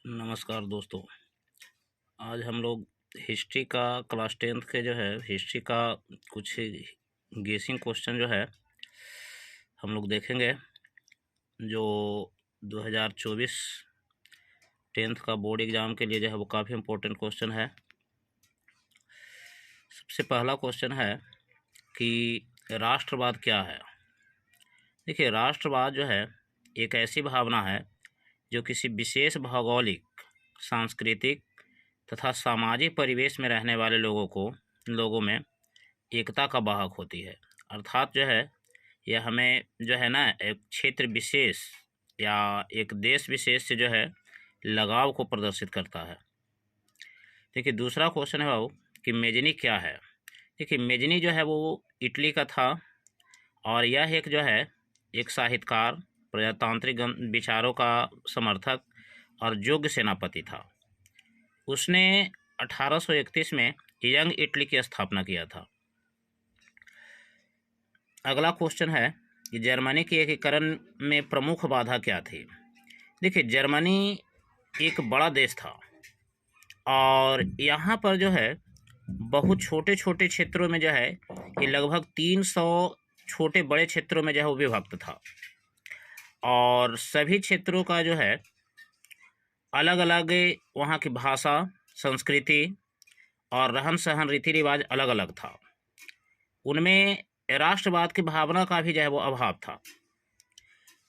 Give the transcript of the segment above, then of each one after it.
नमस्कार दोस्तों। आज हम लोग हिस्ट्री का क्लास 10th के जो है हिस्ट्री का कुछ गेसिंग क्वेश्चन जो है हम लोग देखेंगे, जो 2024 10th का बोर्ड एग्ज़ाम के लिए जो है वो काफ़ी इम्पोर्टेंट क्वेश्चन है। सबसे पहला क्वेश्चन है कि राष्ट्रवाद क्या है। देखिए, राष्ट्रवाद जो है एक ऐसी भावना है जो किसी विशेष भौगोलिक, सांस्कृतिक तथा सामाजिक परिवेश में रहने वाले लोगों में एकता का वाहक होती है। अर्थात जो है यह हमें जो है ना एक क्षेत्र विशेष या एक देश विशेष से जो है लगाव को प्रदर्शित करता है। देखिए, दूसरा क्वेश्चन है वो कि मेजनी क्या है। देखिए, मेजनी जो है वो इटली का था और यह एक जो है एक साहित्यकार, प्रजातांत्रिक विचारों का समर्थक और योग्य सेनापति था। उसने 1831 में यंग इटली की स्थापना किया था। अगला क्वेश्चन है कि जर्मनी के एकीकरण में प्रमुख बाधा क्या थी। देखिए, जर्मनी एक बड़ा देश था और यहाँ पर जो है बहुत छोटे छोटे क्षेत्रों में जो है ये लगभग 300 छोटे बड़े क्षेत्रों में जो है वो विभक्त था और सभी क्षेत्रों का जो है अलग अलग वहाँ की भाषा, संस्कृति और रहन सहन, रीति रिवाज अलग अलग था। उनमें राष्ट्रवाद की भावना का भी जो है वो अभाव था।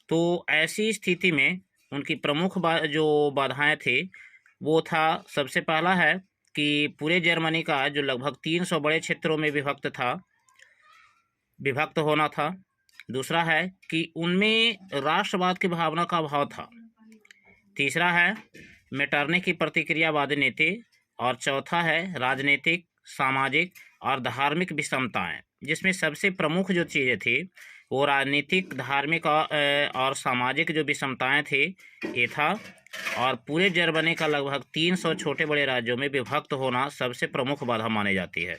तो ऐसी स्थिति में उनकी प्रमुख जो बाधाएं थी वो था, सबसे पहला है कि पूरे जर्मनी का जो लगभग 300 बड़े क्षेत्रों में विभक्त होना था। दूसरा है कि उनमें राष्ट्रवाद की भावना का अभाव था। तीसरा है मेटरनिख की प्रतिक्रियावादी नीति और चौथा है राजनीतिक, सामाजिक और धार्मिक विषमताएं, जिसमें सबसे प्रमुख जो चीज़ें थी वो राजनीतिक, धार्मिक और सामाजिक जो विषमताएं थी ये था। और पूरे जर्मनी का लगभग 300 छोटे बड़े राज्यों में विभक्त होना सबसे प्रमुख बाधा मानी जाती है।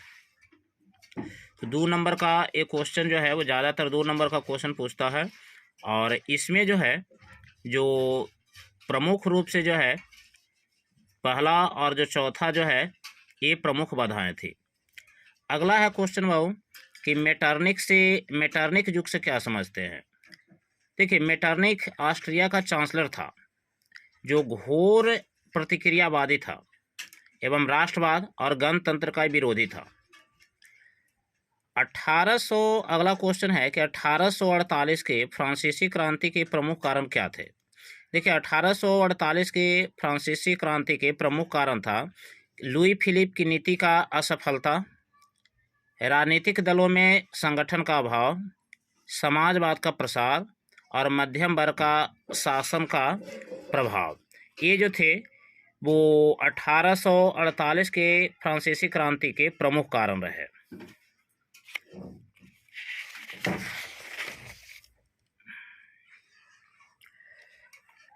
तो 2 नंबर का एक क्वेश्चन जो है वो ज़्यादातर 2 नंबर का क्वेश्चन पूछता है और इसमें जो है जो प्रमुख रूप से जो है पहला और जो चौथा जो है ये प्रमुख बाधाएं थी। अगला है क्वेश्चन वो कि मेटरनिख युग से क्या समझते हैं। देखिए, मेटरनिख ऑस्ट्रिया का चांसलर था जो घोर प्रतिक्रियावादी था एवं राष्ट्रवाद और गणतंत्र का विरोधी था। 1800 अगला क्वेश्चन है कि 1848 के फ्रांसीसी क्रांति के प्रमुख कारण क्या थे। देखिए, 1848 के फ्रांसीसी क्रांति के प्रमुख कारण था लुई फिलिप की नीति का असफलता, राजनीतिक दलों में संगठन का अभाव, समाजवाद का प्रसार और मध्यम वर्ग का शासन का प्रभाव। ये जो थे वो 1848 के फ्रांसीसी क्रांति के प्रमुख कारण रहे।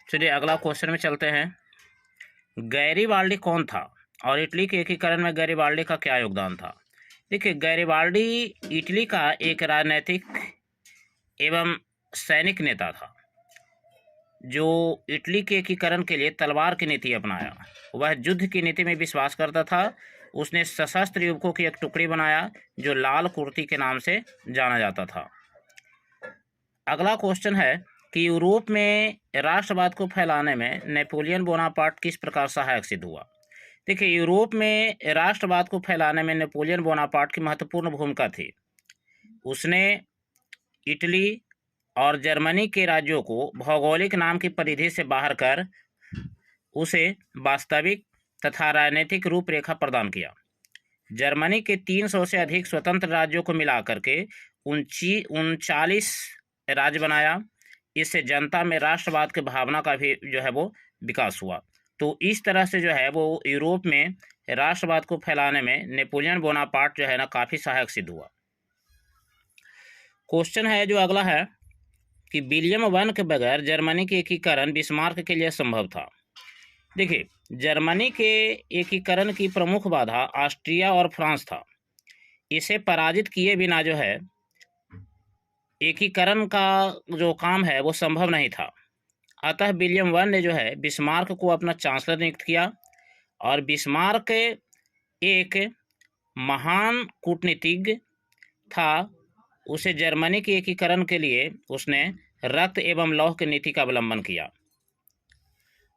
चलिए अगला क्वेश्चन में चलते हैं। गैरीबाल्डी कौन था और इटली के एकीकरण में गैरीबाल्डी का क्या योगदान था। देखिए, गैरीबाल्डी इटली का एक राजनीतिक एवं सैनिक नेता था जो इटली के एकीकरण के लिए तलवार की नीति अपनाया। वह युद्ध की नीति में विश्वास करता था। उसने सशस्त्र युवकों की एक टुकड़ी बनाया जो लाल कुर्ती के नाम से जाना जाता था। अगला क्वेश्चन है कि यूरोप में राष्ट्रवाद को फैलाने में नेपोलियन बोनापार्ट किस प्रकार सहायक सिद्ध हुआ। देखिए, यूरोप में राष्ट्रवाद को फैलाने में नेपोलियन बोनापार्ट की महत्वपूर्ण भूमिका थी। उसने इटली और जर्मनी के राज्यों को भौगोलिक नाम की परिधि से बाहर कर उसे वास्तविक तथा राजनीतिक रूपरेखा प्रदान किया। जर्मनी के 300 से अधिक स्वतंत्र राज्यों को मिलाकर के 39 राज्य बनाया। इससे जनता में राष्ट्रवाद की भावना का भी जो है वो विकास हुआ। तो इस तरह से जो है वो यूरोप में राष्ट्रवाद को फैलाने में नेपोलियन बोनापार्ट जो है ना काफ़ी सहायक सिद्ध हुआ। क्वेश्चन है जो अगला है कि विलियम वन के बगैर जर्मनी के एकीकरण बिस्मार्क के लिए संभव था। देखिए, जर्मनी के एकीकरण की प्रमुख बाधा ऑस्ट्रिया और फ्रांस था। इसे पराजित किए बिना जो है एकीकरण का जो काम है वो संभव नहीं था। अतः विलियम वन ने जो है बिस्मार्क को अपना चांसलर नियुक्त किया, और बिस्मार्क एक महान कूटनीतिज्ञ था। उसे जर्मनी के एकीकरण के लिए उसने रक्त एवं लौह की नीति का अवलंबन किया।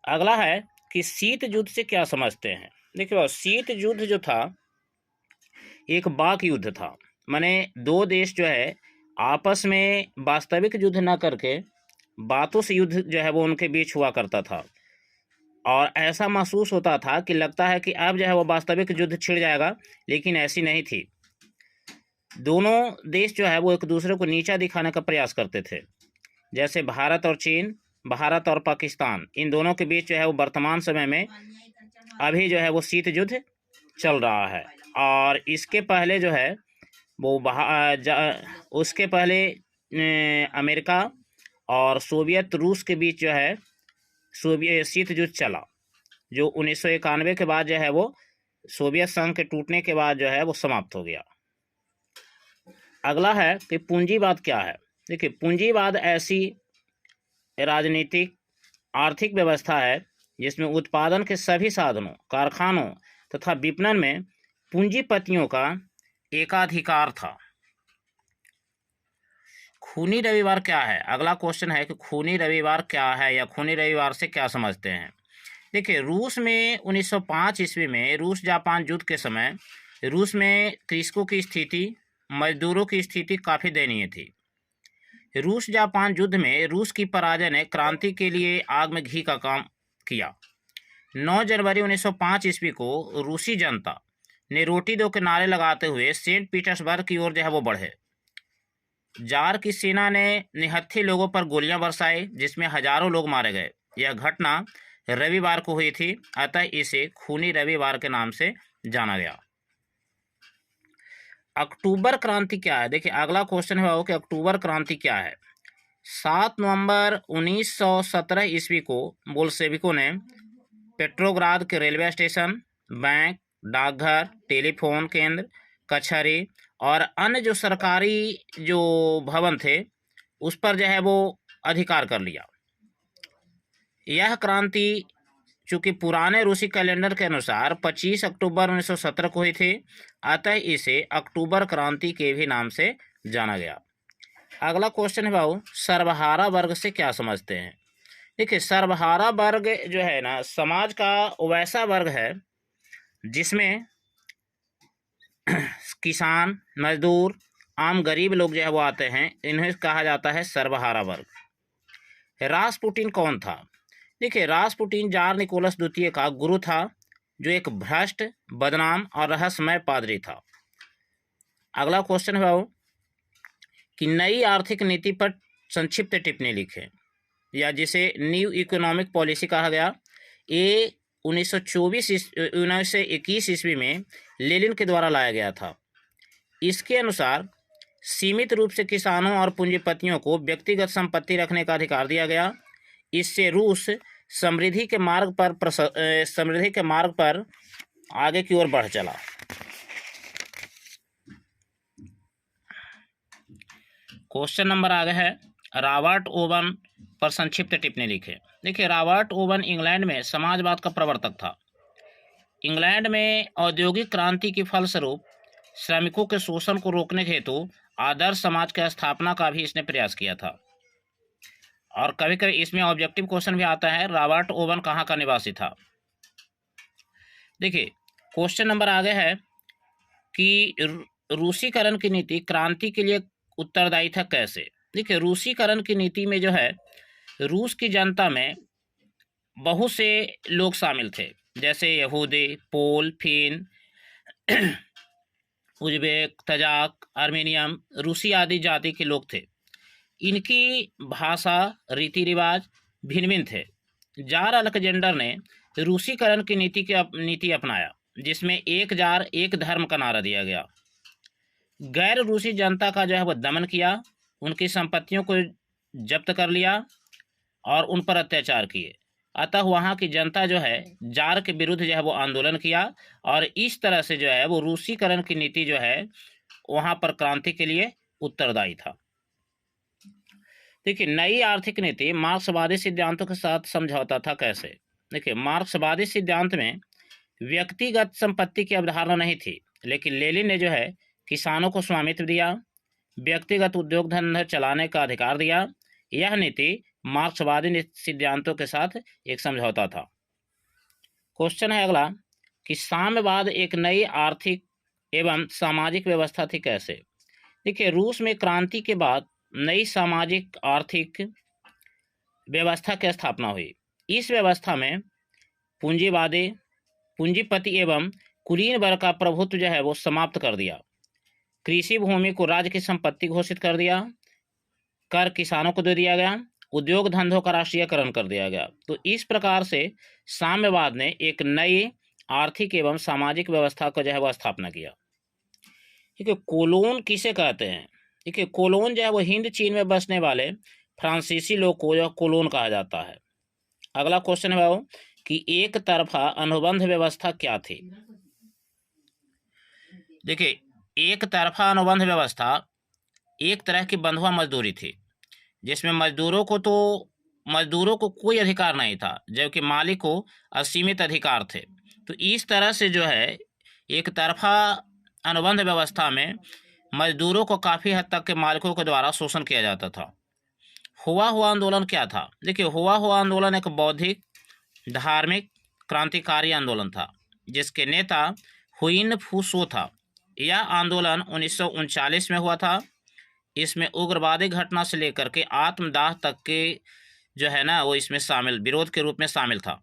अगला है कि शीत युद्ध से क्या समझते हैं। देखिए, शीत युद्ध जो था एक वाक युद्ध था, माने दो देश जो है आपस में वास्तविक युद्ध न करके बातों से युद्ध जो है वो उनके बीच हुआ करता था, और ऐसा महसूस होता था कि लगता है कि अब जो है वो वास्तविक युद्ध छिड़ जाएगा, लेकिन ऐसी नहीं थी। दोनों देश जो है वो एक दूसरे को नीचा दिखाने का प्रयास करते थे, जैसे भारत और चीन, भारत और पाकिस्तान, इन दोनों के बीच जो है वो वर्तमान समय में अभी जो है वो शीत युद्ध चल रहा है। और इसके पहले जो है वो उसके पहले अमेरिका और सोवियत रूस के बीच जो है शीत युद्ध चला, जो 1991 के बाद जो है वो सोवियत संघ के टूटने के बाद जो है वो समाप्त हो गया। अगला है कि पूंजीवाद क्या है। देखिए, पूंजीवाद ऐसी राजनीतिक आर्थिक व्यवस्था है जिसमें उत्पादन के सभी साधनों, कारखानों तथा विपणन में पूंजीपतियों का एकाधिकार था। खूनी रविवार क्या है। अगला क्वेश्चन है कि खूनी रविवार क्या है, या खूनी रविवार से क्या समझते हैं। देखिए, रूस में 1905 ईस्वी में रूस जापान युद्ध के समय रूस में कृषकों की स्थिति, मजदूरों की स्थिति काफ़ी दयनीय थी। रूस जापान युद्ध में रूस की पराजय ने क्रांति के लिए आग में घी का काम किया। 9 जनवरी 1905 ईस्वी को रूसी जनता ने रोटी दो के नारे लगाते हुए सेंट पीटर्सबर्ग की ओर जो है वो बढ़े। जार की सेना ने निहत्थे लोगों पर गोलियां बरसाई, जिसमें हजारों लोग मारे गए। यह घटना रविवार को हुई थी, अतः इसे खूनी रविवार के नाम से जाना गया। अक्टूबर क्रांति क्या है। देखिए, अगला क्वेश्चन है कि अक्टूबर क्रांति क्या है। 7 नवंबर 1917 ईस्वी को बोल्शेविकों ने पेट्रोग्राद के रेलवे स्टेशन, बैंक, डाकघर, टेलीफोन केंद्र, कचहरी और अन्य जो सरकारी जो भवन थे उस पर जो है वो अधिकार कर लिया। यह क्रांति चूँकि पुराने रूसी कैलेंडर के अनुसार 25 अक्टूबर 1917 को हुई थी, अतः इसे अक्टूबर क्रांति के भी नाम से जाना गया। अगला क्वेश्चन है भाऊ, सर्वहारा वर्ग से क्या समझते हैं। देखिए, सर्वहारा वर्ग जो है ना, समाज का वैसा वर्ग है जिसमें किसान, मजदूर, आम गरीब लोग जो है वो आते हैं, इन्हें कहा जाता है सर्वहारा वर्ग। रासपुटिन कौन था। देखिए, रासपुटिन जार निकोलस द्वितीय का गुरु था, जो एक भ्रष्ट, बदनाम और रहस्यमय पादरी था। अगला क्वेश्चन है भाऊ कि नई आर्थिक नीति पर संक्षिप्त टिप्पणी लिखें, या जिसे न्यू इकोनॉमिक पॉलिसी कहा गया। ये 1921 ईस्वी में लेनिन के द्वारा लाया गया था। इसके अनुसार सीमित रूप से किसानों और पूंजीपतियों को व्यक्तिगत संपत्ति रखने का अधिकार दिया गया। इससे रूस समृद्धि के मार्ग पर आगे की ओर बढ़ चला। क्वेश्चन नंबर आगे है, रॉबर्ट ओवन पर संक्षिप्त टिप्पणी लिखे। देखिए, रॉबर्ट ओवन इंग्लैंड में समाजवाद का प्रवर्तक था। इंग्लैंड में औद्योगिक क्रांति के फलस्वरूप श्रमिकों के शोषण को रोकने हेतु आदर्श समाज की स्थापना का भी इसने प्रयास किया था। और कभी कभी इसमें ऑब्जेक्टिव क्वेश्चन भी आता है, रॉबर्ट ओवन कहाँ का निवासी था। देखिए, क्वेश्चन नंबर आगे है कि रूसीकरण की नीति क्रांति के लिए उत्तरदायी था कैसे। देखिए, रूसीकरण की नीति में जो है रूस की जनता में बहुत से लोग शामिल थे, जैसे यहूदी, पोल, फिन, उज्बेक, तजाक, आर्मेनियन, रूसी आदि जाति के लोग थे। इनकी भाषा, रीति रिवाज भिन्न भिन्न थे। जार अलेक्जेंडर ने रूसीकरण की नीति अपनाया, जिसमें एक जार एक धर्म का नारा दिया गया। गैर रूसी जनता का जो है वह दमन किया, उनकी संपत्तियों को जब्त कर लिया और उन पर अत्याचार किए। अतः वहाँ की जनता जो है जार के विरुद्ध जो है वो आंदोलन किया, और इस तरह से जो है वो रूसीकरण की नीति जो है वहाँ पर क्रांति के लिए उत्तरदायी था। देखिए, नई आर्थिक नीति मार्क्सवादी सिद्धांतों के साथ समझौता था। कैसे? देखिए, मार्क्सवादी सिद्धांत में व्यक्तिगत संपत्ति की अवधारणा नहीं थी, लेकिन लेनिन ने जो है किसानों को स्वामित्व दिया, व्यक्तिगत उद्योग धंधा चलाने का अधिकार दिया। यह नीति मार्क्सवादी सिद्धांतों के साथ एक समझौता था। क्वेश्चन है अगला कि साम्यवाद एक नई आर्थिक एवं सामाजिक व्यवस्था थी। कैसे? देखिए, रूस में क्रांति के बाद नई सामाजिक आर्थिक व्यवस्था की स्थापना हुई। इस व्यवस्था में पूंजीवादी पूंजीपति एवं कुलीन वर्ग का प्रभुत्व जो है वो समाप्त कर दिया। कृषि भूमि को राज्य की संपत्ति घोषित कर दिया, कर किसानों को दे दिया गया, उद्योग धंधों का राष्ट्रीयकरण कर दिया गया। तो इस प्रकार से साम्यवाद ने एक नई आर्थिक एवं सामाजिक व्यवस्था को जो है वह स्थापना किया। ठीक है, कोलोन किसे कहते हैं? देखिए, कोलोन जो है वो हिंद चीन में बसने वाले फ्रांसीसी लोग को जो कोलोन कहा जाता है। अगला क्वेश्चन है वो कि एक तरफा अनुबंध व्यवस्था क्या थी? देखिए, एक तरफा अनुबंध व्यवस्था एक तरह की बंधुआ मजदूरी थी, जिसमें मजदूरों को कोई अधिकार नहीं था, जबकि मालिक को असीमित अधिकार थे। तो इस तरह से जो है एक तरफा अनुबंध व्यवस्था में मजदूरों को काफ़ी हद तक के मालिकों के द्वारा शोषण किया जाता था। हुआ हुआ आंदोलन क्या था? देखिए, हुआ हुआ आंदोलन एक बौद्धिक धार्मिक क्रांतिकारी आंदोलन था, जिसके नेता हुइन फू सो था। यह आंदोलन 1939 में हुआ था। इसमें उग्रवादी घटना से लेकर के आत्मदाह तक के जो है ना वो इसमें शामिल विरोध के रूप में शामिल था।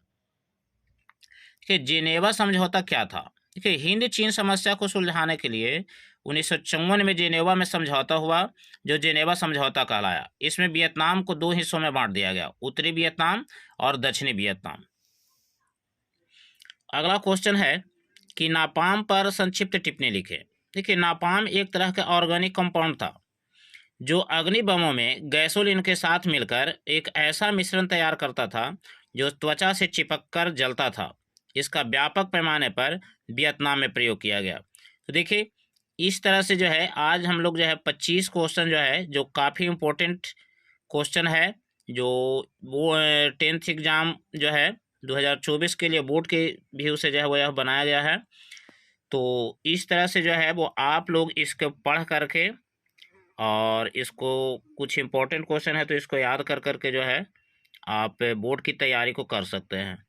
कि जेनेवा समझौता क्या था? देखिए, हिंद चीन समस्या को सुलझाने के लिए 1954 में जेनेवा में समझौता हुआ, जो जेनेवा समझौता कहलाया। इसमें वियतनाम को दो हिस्सों में बांट दिया गया, उत्तरी वियतनाम और दक्षिणी वियतनाम। अगला क्वेश्चन है कि नापाम पर संक्षिप्त टिप्पणी लिखें। देखिए, नापाम एक तरह का ऑर्गेनिक कंपाउंड था, जो अग्नि बमों में गैसोलीन के साथ मिलकर एक ऐसा मिश्रण तैयार करता था जो त्वचा से चिपककर जलता था। इसका व्यापक पैमाने पर वियतनाम में प्रयोग किया गया। तो देखिए, इस तरह से जो है आज हम लोग जो है 25 क्वेश्चन जो है जो काफ़ी इम्पोर्टेंट क्वेश्चन है, जो वो 10th एग्ज़ाम जो है 2024 के लिए बोर्ड के व्यू से जो है वो यह बनाया गया है। तो इस तरह से जो है वो आप लोग इसको पढ़ करके और इसको कुछ इम्पोर्टेंट क्वेश्चन है तो इसको याद कर करके जो है आप बोर्ड की तैयारी को कर सकते हैं।